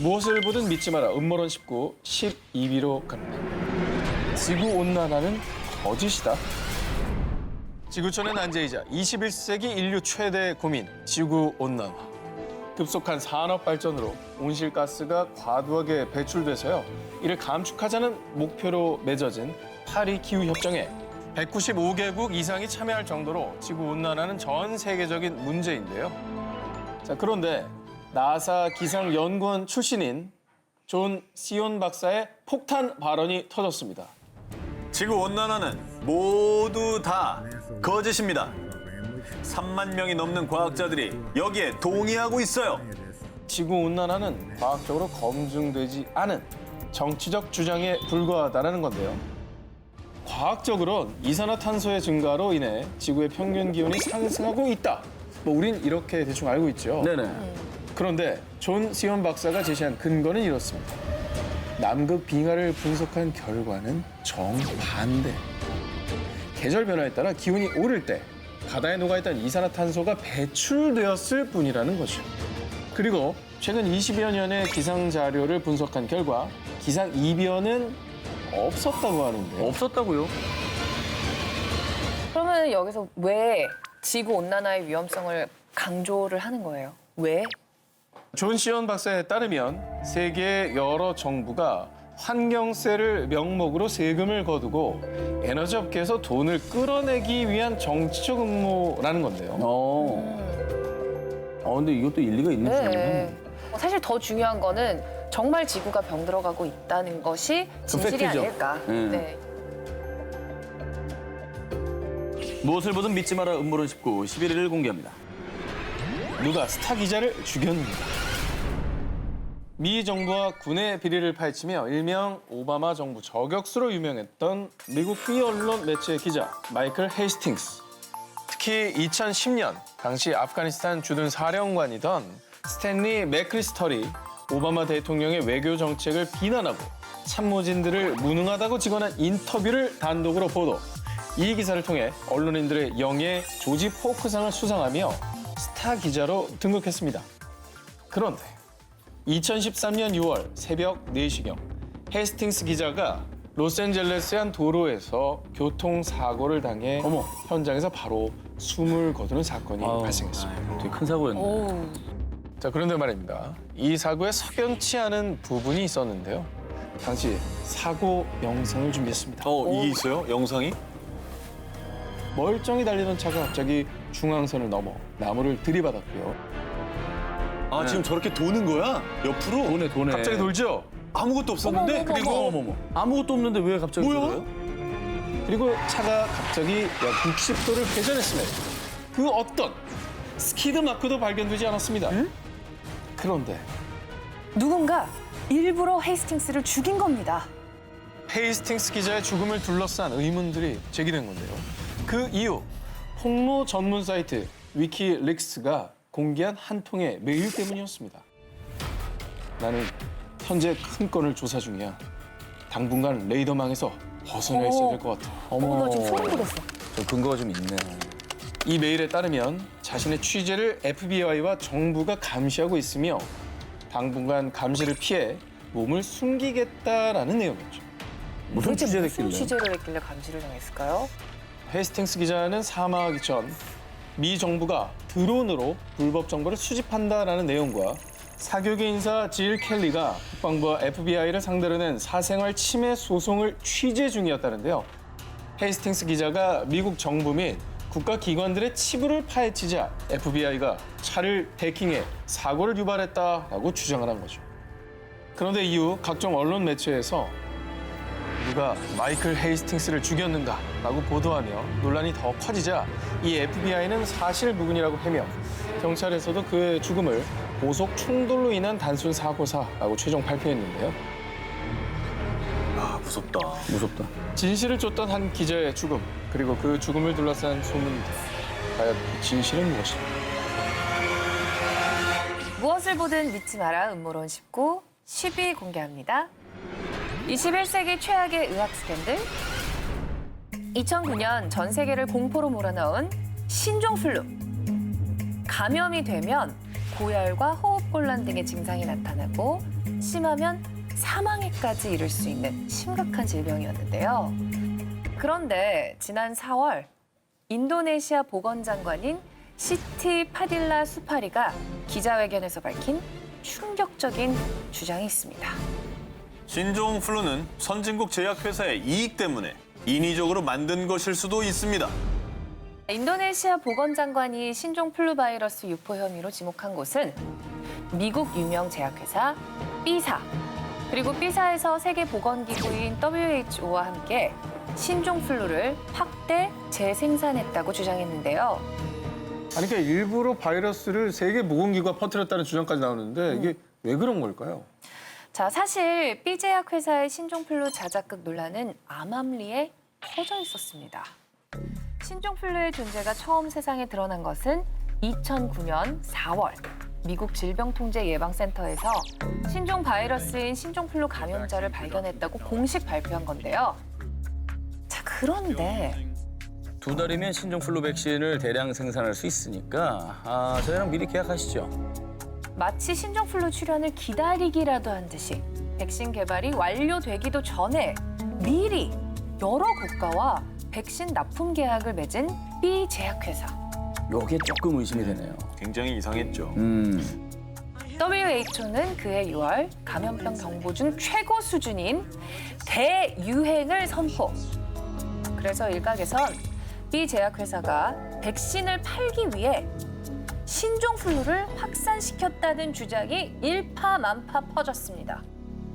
무엇을 보든 믿지 마라. 음모론 19, 12위로 갑니다. 지구온난화는 거짓이다. 지구촌의 난제이자 21세기 인류 최대 고민, 지구온난화. 급속한 산업 발전으로 온실가스가 과도하게 배출돼서요. 이를 감축하자는 목표로 맺어진 파리 기후협정에 195개국 이상이 참여할 정도로 지구온난화는 전 세계적인 문제인데요. 자, 그런데 나사 기상연구원 출신인 존 시온 박사의 폭탄 발언이 터졌습니다. 지구온난화는 모두 다 거짓입니다. 3만 명이 넘는 과학자들이 여기에 동의하고 있어요. 지구온난화는 과학적으로 검증되지 않은 정치적 주장에 불과하다는 건데요. 과학적으로는 이산화탄소의 증가로 인해 지구의 평균 기온이 상승하고 있다. 우린 이렇게 대충 알고 있죠. 네네. 그런데 존 시온 박사가 제시한 근거는 이렇습니다. 남극 빙하를 분석한 결과는 정반대. 계절 변화에 따라 기온이 오를 때 바다에 녹아있던 이산화탄소가 배출되었을 뿐이라는 거죠. 그리고 최근 20여 년의 기상 자료를 분석한 결과 기상 이변은 없었다고 하는데요. 없었다고요? 그러면 여기서 왜 지구 온난화의 위험성을 강조를 하는 거예요? 왜? 존 시온 박사에 따르면 세계 여러 정부가 환경세를 명목으로 세금을 거두고 에너지 업계에서 돈을 끌어내기 위한 정치적 음모라는 건데요. 근데 이것도 일리가 있는 네. 주장이네. 사실 더 중요한 거는 정말 지구가 병들어가고 있다는 것이 진실이 팩트죠. 아닐까. 네. 무엇을 보든 믿지 마라 음모론 19, 11위를 공개합니다. 누가 스타 기자를 죽였는가. 미 정부와 군의 비리를 파헤치며 일명 오바마 정부 저격수로 유명했던 미국 B 언론 매체 기자 마이클 헤이스팅스. 특히 2010년 당시 아프가니스탄 주둔 사령관이던 스탠리 맥크리스털이 오바마 대통령의 외교 정책을 비난하고 참모진들을 무능하다고 직언한 인터뷰를 단독으로 보도. 이 기사를 통해 언론인들의 영예 조지 포크상을 수상하며 스타 기자로 등극했습니다. 그런데 2013년 6월 새벽 4시경 헤스팅스 기자가 로스앤젤레스의 한 도로에서 교통사고를 당해 현장에서 바로 숨을 거두는 사건이 발생했습니다. 되게 큰 사고였네. 오. 자, 그런데 말입니다. 이 사고에 석연치 않은 부분이 있었는데요. 당시 사고 영상을 준비했습니다. 이게 있어요? 영상이? 멀쩡히 달리던 차가 갑자기 중앙선을 넘어 나무를 들이받았고요. 지금 저렇게 도는 거야? 옆으로? 도네. 갑자기 돌죠? 아무것도 없었는데? 그리고 아무것도 없는데 왜 갑자기 뭐야? 저래요? 그리고 차가 갑자기 약 60도를 회전했습니다. 그 어떤 스키드 마크도 발견되지 않았습니다. 그런데 누군가 일부러 헤이스팅스를 죽인 겁니다. 헤이스팅스 기자의 죽음을 둘러싼 의문들이 제기된 건데요. 그 이유, 폭로 전문 사이트 위키릭스가 공개한 한 통의 메일 때문이었습니다. 나는 현재 큰 건을 조사 중이야. 당분간 레이더망에서 벗어나 있어야 될 것 같아. 나 지금 소름 돋았어. 저 근거가 좀 있네. 이 메일에 따르면 자신의 취재를 FBI와 정부가 감시하고 있으며 당분간 감시를 피해 몸을 숨기겠다라는 내용이었죠. 무슨 취재를 무슨 했길래? 취재를 했길래 감시를 당했을까요? 헤스팅스 기자는 사망하기 전 미 정부가 드론으로 불법 정보를 수집한다라는 내용과 사교계 인사 질 켈리가 국방부와 FBI를 상대로 낸 사생활 침해 소송을 취재 중이었다는데요. 헤스팅스 기자가 미국 정부 및 국가기관들의 치부를 파헤치자 FBI가 차를 해킹해 사고를 유발했다라고 주장을 한 거죠. 그런데 이후 각종 언론 매체에서 누가 마이클 헤이스팅스를 죽였는가라고 보도하며 논란이 더 커지자 이 FBI는 사실 무근이라고 해며 경찰에서도 그의 죽음을 고속 충돌로 인한 단순 사고사라고 최종 발표했는데요. 무섭다. 무섭다. 진실을 쫓던 한 기자의 죽음, 그리고 그 죽음을 둘러싼 소문들. 과연 그 진실은 무엇일까? 무엇을 보든 믿지 마라 음모론 19, 10위 공개합니다. 21세기 최악의 의학 스캔들. 2009년 전 세계를 공포로 몰아넣은 신종플루. 감염이 되면 고열과 호흡곤란 등의 증상이 나타나고 심하면 사망에까지 이를 수 있는 심각한 질병이었는데요. 그런데 지난 4월 인도네시아 보건장관인 시티 파딜라 수파리가 기자회견에서 밝힌 충격적인 주장이 있습니다. 신종 플루는 선진국 제약회사의 이익 때문에 인위적으로 만든 것일 수도 있습니다. 인도네시아 보건장관이 신종 플루 바이러스 유포 혐의로 지목한 곳은 미국 유명 제약회사 B사, 그리고 B사에서 세계보건기구인 WHO와 함께 신종 플루를 확대 재생산했다고 주장했는데요. 아니, 그러니까 일부러 바이러스를 세계보건기구가 퍼뜨렸다는 주장까지 나오는데 이게 왜 그런 걸까요? 자, 사실 B제약 회사의 신종플루 자작극 논란은 암암리에 퍼져 있었습니다. 신종플루의 존재가 처음 세상에 드러난 것은 2009년 4월 미국 질병통제예방센터에서 신종 바이러스인 신종플루 감염자를 발견했다고 공식 발표한 건데요. 자, 그런데 2달이면 신종플루 백신을 대량 생산할 수 있으니까 저희랑 미리 계약하시죠. 마치 신종플루 출현을 기다리기라도 한 듯이 백신 개발이 완료되기도 전에 미리 여러 국가와 백신 납품 계약을 맺은 B 제약회사. 요게 조금 의심이 되네요. 굉장히 이상했죠. WHO는 그해 6월 감염병 경보 중 최고 수준인 대유행을 선포. 그래서 일각에선 B 제약회사가 백신을 팔기 위해 신종플루를 확산시켰다는 주장이 일파만파 퍼졌습니다.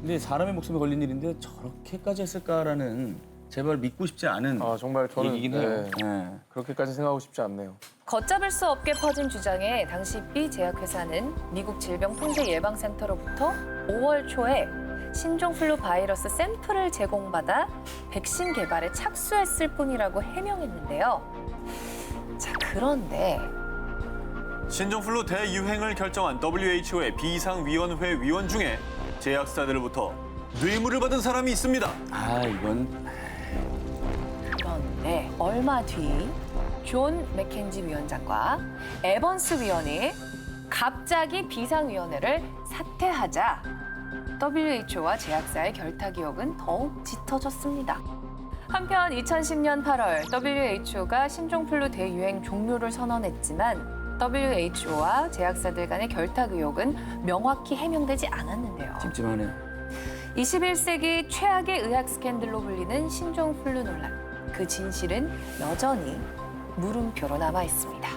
근데 사람의 목숨에 걸린 일인데 저렇게까지 했을까라는 제발 믿고 싶지 않은 정말 저는 얘기긴 해요. 네. 그렇게까지 생각하고 싶지 않네요. 걷잡을 수 없게 퍼진 주장에 당시 B 제약회사는 미국 질병통제예방센터로부터 5월 초에 신종플루 바이러스 샘플을 제공받아 백신 개발에 착수했을 뿐이라고 해명했는데요. 자, 그런데 신종플루 대유행을 결정한 WHO의 비상위원회 위원 중에 제약사들로부터 뇌물을 받은 사람이 있습니다. 그런데 얼마 뒤 존 맥켄지 위원장과 에번스 위원이 갑자기 비상위원회를 사퇴하자 WHO와 제약사의 결탁 의혹은 더욱 짙어졌습니다. 한편 2010년 8월 WHO가 신종플루 대유행 종료를 선언했지만 WHO와 제약사들 간의 결탁 의혹은 명확히 해명되지 않았는데요. 찜찜하네. 21세기 최악의 의학 스캔들로 불리는 신종플루 논란. 그 진실은 여전히 물음표로 남아 있습니다.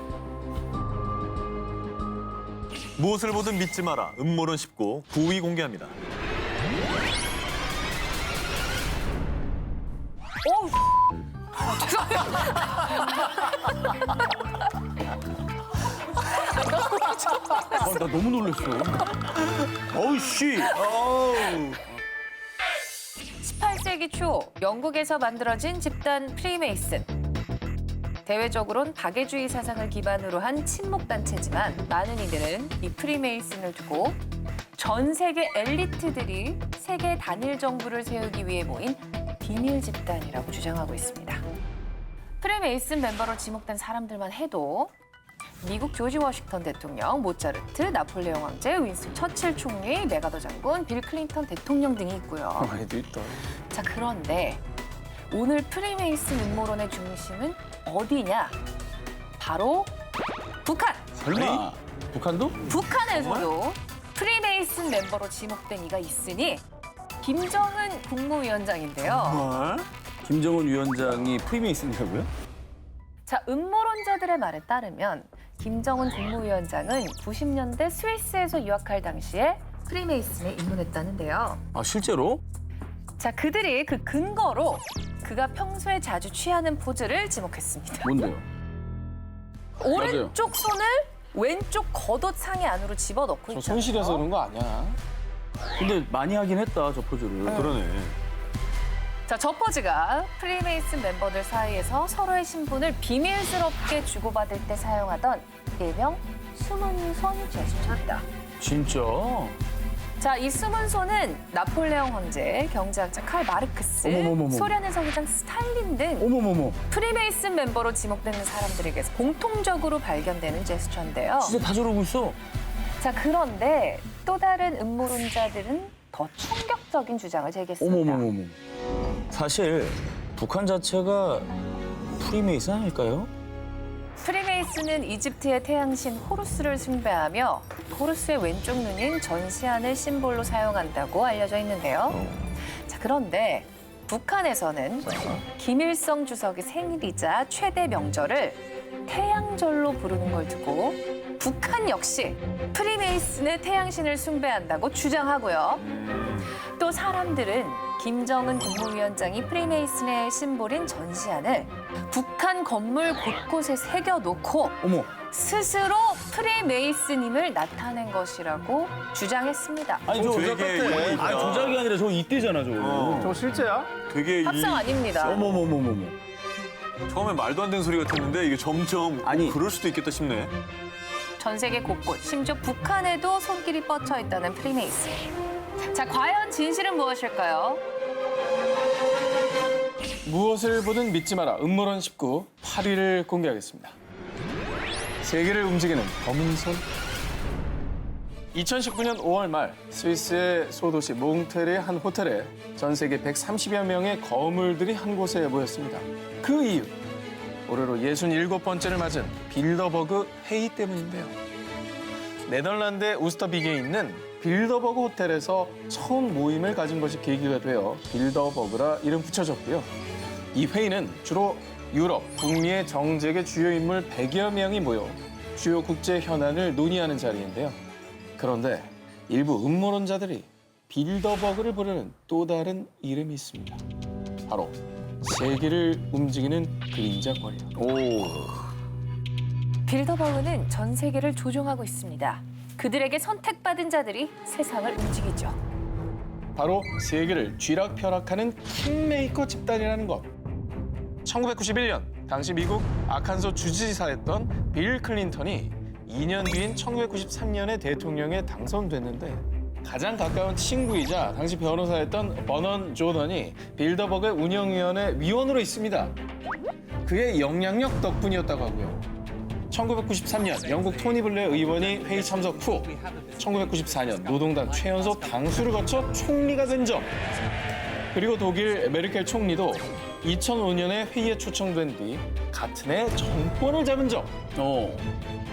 무엇을 보든 믿지 마라. 음모론 19 9위 공개합니다. 나 너무 놀랐어. 어우 씨. 18세기 초 영국에서 만들어진 집단 프리메이슨. 대외적으로는 박애주의 사상을 기반으로 한 친목단체지만 많은 이들은 이 프리메이슨을 두고 전 세계 엘리트들이 세계 단일 정부를 세우기 위해 모인 비밀 집단이라고 주장하고 있습니다. 프리메이슨 멤버로 지목된 사람들만 해도 미국 조지 워싱턴 대통령, 모차르트, 나폴레옹 황제, 윈스턴 처칠 총리, 메가더 장군, 빌 클린턴 대통령 등이 있고요. 많이도 있다. 자, 그런데 오늘 프리메이슨 음모론의 중심은 어디냐? 바로 북한! 설마 북한도? 북한에서도 프리메이슨 멤버로 지목된 이가 있으니 김정은 국무위원장인데요. 김정은 위원장이 프리메이슨이라고요? 자, 음모론자들의 말에 따르면 김정은 국무위원장은 90년대 스위스에서 유학할 당시에 프리메이슨에 입문했다는데요. 실제로? 자, 그들이 그 근거로 그가 평소에 자주 취하는 포즈를 지목했습니다. 뭔데요? 오른쪽 손을 왼쪽 겉옷 상의 안으로 집어넣고 저 있잖아요. 손실해서 그런 거 아니야? 근데 많이 하긴 했다 저 포즈를. 그러네. 자, 저 포즈가 프리메이슨 멤버들 사이에서 서로의 신분을 비밀스럽게 주고받을 때 사용하던 일명 숨은 손 제스처입니다. 진짜? 자, 이 숨은 손은 나폴레옹 황제, 경제학자 칼 마르크스, 어머머머머. 소련의 서기장 스탈린 등 어머머머. 프리메이슨 멤버로 지목되는 사람들에게서 공통적으로 발견되는 제스처인데요. 진짜 다 저러고 있어. 자, 그런데 또 다른 음모론자들은 더 충격적인 주장을 제기했습니다. 어머머머머. 사실 북한 자체가 프리메이슨 아닐까요? 프리메이슨은 이집트의 태양신 호루스를 숭배하며 호루스의 왼쪽 눈인 전시안을 심볼로 사용한다고 알려져 있는데요. 자, 그런데 북한에서는 김일성 주석의 생일이자 최대 명절을 태양절로 부르는 걸 두고 북한 역시 프리메이슨의 태양신을 숭배한다고 주장하고요. 또 사람들은 김정은 국무위원장이 프리메이슨의 심볼인 전시안을 북한 건물 곳곳에 새겨놓고 어머. 스스로 프리메이슨임을 나타낸 것이라고 주장했습니다. 아니 저 조작 같아. 아니 조작이 아니라 저 이때잖아 저거. 저 실제야? 되게 합성 아닙니다. 어머머머머머. 처음에 말도 안 되는 소리 같았는데 이게 점점 아니. 그럴 수도 있겠다 싶네. 전 세계 곳곳, 심지어 북한에도 손길이 뻗쳐 있다는 프리메이슨. 자, 과연 진실은 무엇일까요? 무엇을 보든 믿지 마라. 음모론 19 8위를 공개하겠습니다. 세계를 움직이는 검은 손. 2019년 5월 말 스위스의 소도시 몽트레의 한 호텔에 전 세계 130여 명의 거물들이 한 곳에 모였습니다. 그 이유, 올해로 67번째를 맞은 빌더버그 회의 때문인데요. 네덜란드의 우스터비게에 있는 빌더버그 호텔에서 처음 모임을 가진 것이 계기가 되어 빌더버그라 이름 붙여졌고요. 이 회의는 주로 유럽, 북미의 정재계 주요 인물 100여 명이 모여 주요 국제 현안을 논의하는 자리인데요. 그런데 일부 음모론자들이 빌더버그를 부르는 또 다른 이름이 있습니다. 바로 세계를 움직이는 그림자 거리요. 오. 빌더버그는 전 세계를 조종하고 있습니다. 그들에게 선택받은 자들이 세상을 움직이죠. 바로 세계를 쥐락펴락하는 킹메이커 집단이라는 것. 1991년 당시 미국 아칸소 주지사였던 빌 클린턴이 2년 뒤인 1993년에 대통령에 당선됐는데 가장 가까운 친구이자 당시 변호사였던 버넌 조던이 빌더버그 운영위원회 위원으로 있습니다. 그의 영향력 덕분이었다고 하고요. 1993년 영국 토니 블레어 의원이 회의 참석 후 1994년 노동당 최연소 당수를 거쳐 총리가 된 점, 그리고 독일 메르켈 총리도 2005년에 회의에 초청된 뒤 같은 해 정권을 잡은 점,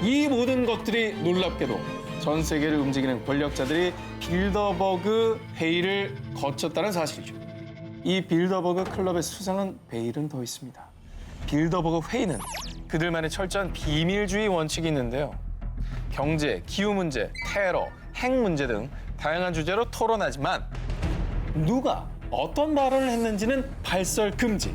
이 모든 것들이 놀랍게도 전 세계를 움직이는 권력자들이 빌더버그 회의를 거쳤다는 사실이죠. 이 빌더버그 클럽의 수상은 베일은 더 있습니다. 빌더버그 회의는 그들만의 철저한 비밀주의 원칙이 있는데요. 경제, 기후 문제, 테러, 핵 문제 등 다양한 주제로 토론하지만 누가 어떤 발언을 했는지는 발설 금지.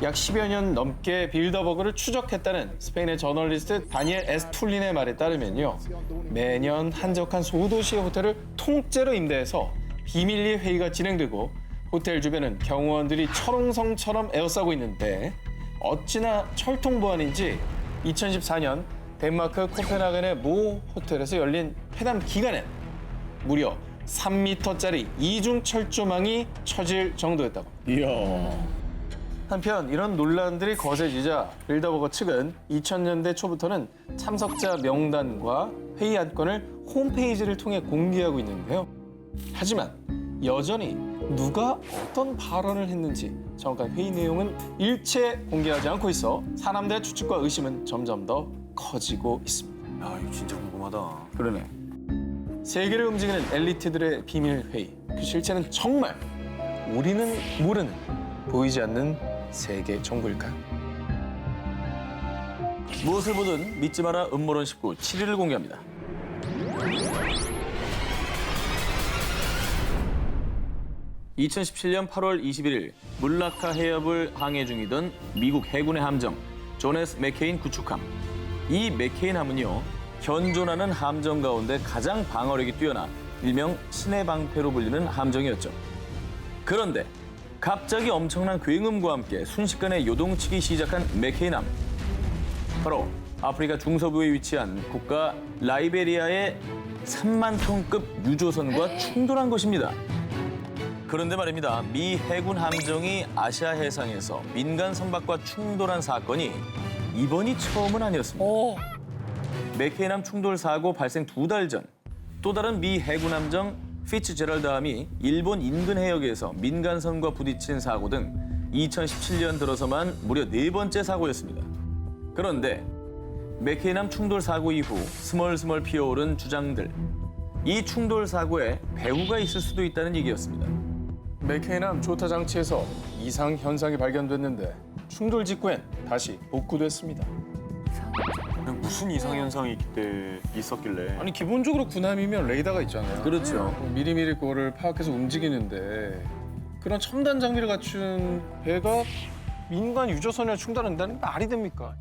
약 10여 년 넘게 빌더버그를 추적했다는 스페인의 저널리스트 다니엘 에스툴린의 말에 따르면요. 매년 한적한 소도시의 호텔을 통째로 임대해서 비밀리에 회의가 진행되고 호텔 주변은 경호원들이 철옹성처럼 에워싸고 있는데 어찌나 철통보안인지 2014년 덴마크 코펜하겐의 모 호텔에서 열린 회담 기간엔 무려 3m짜리 이중 철조망이 쳐질 정도였다고. 이야. 한편 이런 논란들이 거세지자 빌더버거 측은 2000년대 초부터는 참석자 명단과 회의 안건을 홈페이지를 통해 공개하고 있는데요. 하지만 여전히 누가 어떤 발언을 했는지 정확한 회의 내용은 일체 공개하지 않고 있어 사람들의 추측과 의심은 점점 더 커지고 있습니다. 야, 이거 진짜 궁금하다. 그러네. 세계를 움직이는 엘리트들의 비밀 회의. 그 실체는 정말 우리는 모르는, 보이지 않는 세계 정보일까요? 무엇을 보든 믿지 마라 음모론 19 7위를 공개합니다. (2017년 8월 21일) 물라카 해협을 항해 중이던 미국 해군의 함정 존 S 맥케인 구축함. 이 맥케인 함은요, 현존하는 함정 가운데 가장 방어력이 뛰어나 일명 신의 방패로 불리는 함정이었죠. 그런데 갑자기 엄청난 굉음과 함께 순식간에 요동치기 시작한 맥케인함. 바로 아프리카 중서부에 위치한 국가 라이베리아의 3만 톤급 유조선과 충돌한 것입니다. 그런데 말입니다. 미 해군 함정이 아시아 해상에서 민간 선박과 충돌한 사건이 이번이 처음은 아니었습니다. 맥케인함 충돌 사고 발생 2달 전 또 다른 미 해군 함정 피츠제럴드함이 일본 인근 해역에서 민간선과 부딪힌 사고 등 2017년 들어서만 무려 4번째 사고였습니다. 그런데 맥케인함 충돌 사고 이후 스멀스멀 피어오른 주장들. 이 충돌 사고에 배후가 있을 수도 있다는 얘기였습니다. 맥케인함 조타 장치에서 이상 현상이 발견됐는데 충돌 직후엔 다시 복구됐습니다. 무슨 이상 현상이 그때 있었길래? 아니 기본적으로 군함이면 레이더가 있잖아요. 그렇죠. 미리미리 그거를 파악해서 움직이는데 그런 첨단 장비를 갖춘 배가 민간 유조선을 충돌한다는 게 말이 됩니까?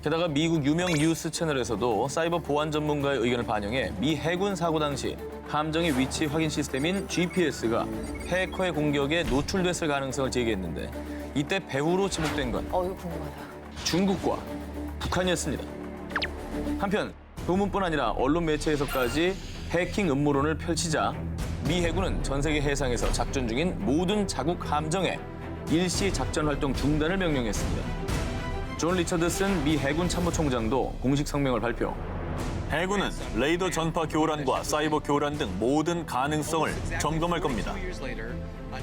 게다가 미국 유명 뉴스 채널에서도 사이버 보안 전문가의 의견을 반영해 미 해군 사고 당시 함정의 위치 확인 시스템인 GPS가 해커의 공격에 노출됐을 가능성을 제기했는데 이때 배후로 지목된 건 이거 궁금하다. 중국과 북한이었습니다. 한편 소문뿐 아니라 언론 매체에서까지 해킹 음모론을 펼치자 미 해군은 전 세계 해상에서 작전 중인 모든 자국 함정에 일시 작전 활동 중단을 명령했습니다. 존 리처드슨 미 해군 참모총장도 공식 성명을 발표. 해군은 레이더 전파 교란과 사이버 교란 등 모든 가능성을 점검할 겁니다.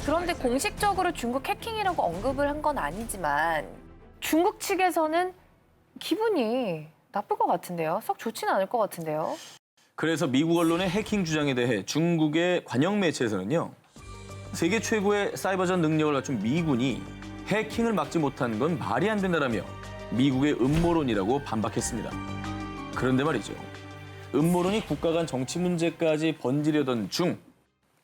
그런데 공식적으로 중국 해킹이라고 언급을 한 건 아니지만 중국 측에서는 기분이 나쁠 것 같은데요. 썩 좋지는 않을 것 같은데요. 그래서 미국 언론의 해킹 주장에 대해 중국의 관영 매체에서는요. 세계 최고의 사이버전 능력을 갖춘 미군이 해킹을 막지 못한 건 말이 안 된다라며 미국의 음모론이라고 반박했습니다. 그런데 말이죠. 음모론이 국가 간 정치 문제까지 번지려던 중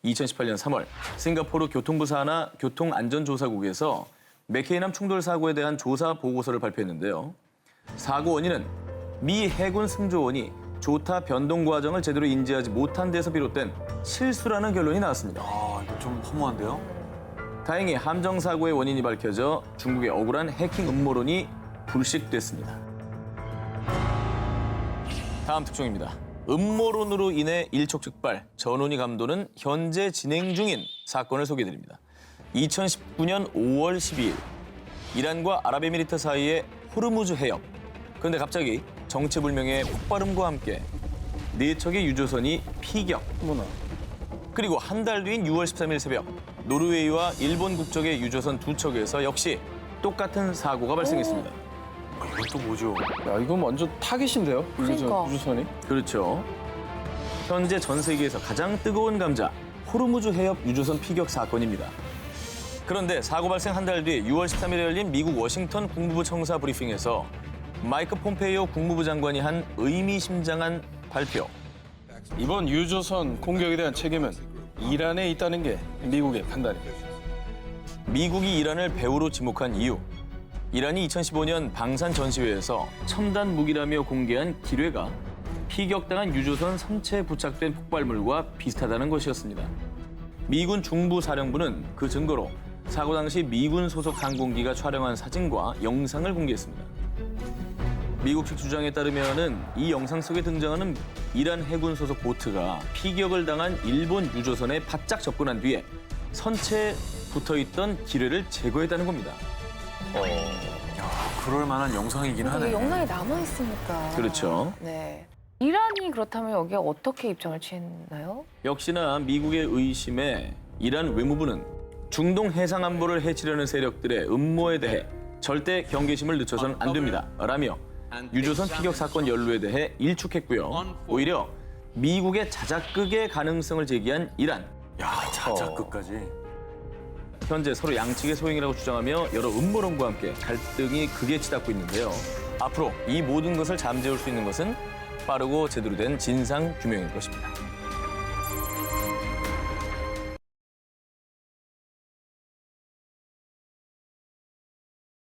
2018년 3월 싱가포르 교통부 산하 교통안전조사국에서 맥케인함 충돌 사고에 대한 조사 보고서를 발표했는데요. 사고 원인은 미 해군 승조원이 조타 변동 과정을 제대로 인지하지 못한 데서 비롯된 실수라는 결론이 나왔습니다. 아, 이거 좀 허무한데요? 다행히 함정 사고의 원인이 밝혀져 중국의 억울한 해킹 음모론이 불식됐습니다. 다음 특종입니다. 음모론으로 인해 일촉즉발, 전원이 감도는 현재 진행 중인 사건을 소개해드립니다. 2019년 5월 12일, 이란과 아랍에미리트 사이의 호르무즈 해협. 그런데 갑자기 정체불명의 폭발음과 함께 4척의 유조선이 피격. 어머나. 그리고 한 달 뒤인 6월 13일 새벽, 노르웨이와 일본 국적의 유조선 2척에서 역시 똑같은 사고가 발생했습니다. 이것도 뭐죠? 야 이건 완전 타깃인데요? 그러니까. 유조선이? 그렇죠. 현재 전 세계에서 가장 뜨거운 감자, 호르무즈 해협 유조선 피격 사건입니다. 그런데 사고 발생 한 달 뒤 6월 13일에 열린 미국 워싱턴 국무부 청사 브리핑에서 마이크 폼페이오 국무부 장관이 한 의미심장한 발표. 이번 유조선 공격에 대한 책임은 이란에 있다는 게 미국의 판단이에요. 미국이 이란을 배후로 지목한 이유. 이란이 2015년 방산 전시회에서 첨단 무기라며 공개한 기뢰가 피격당한 유조선 선체에 부착된 폭발물과 비슷하다는 것이었습니다. 미군 중부사령부는 그 증거로 사고 당시 미군 소속 항공기가 촬영한 사진과 영상을 공개했습니다. 미국 측 주장에 따르면은 이 영상 속에 등장하는 이란 해군 소속 보트가 피격을 당한 일본 유조선에 바짝 접근한 뒤에 선체에 붙어있던 기뢰를 제거했다는 겁니다. 그럴 만한 영상이긴 이게 하네. 영상이 남아있으니까. 그렇죠. 네. 이란이 그렇다면 여기에 어떻게 입장을 취했나요? 역시나 미국의 의심에 이란 외무부는 중동 해상 안보를 해치려는 세력들의 음모에 대해 절대 경계심을 늦춰선 안 됩니다. 라며 유조선 피격 사건 연루에 대해 일축했고요. 오히려 미국의 자작극의 가능성을 제기한 이란. 야, 자작극까지. 현재 서로 양측의 소행이라고 주장하며 여러 음모론과 함께 갈등이 극에 치닫고 있는데요. 앞으로 이 모든 것을 잠재울 수 있는 것은 빠르고 제대로 된 진상 규명일 것입니다.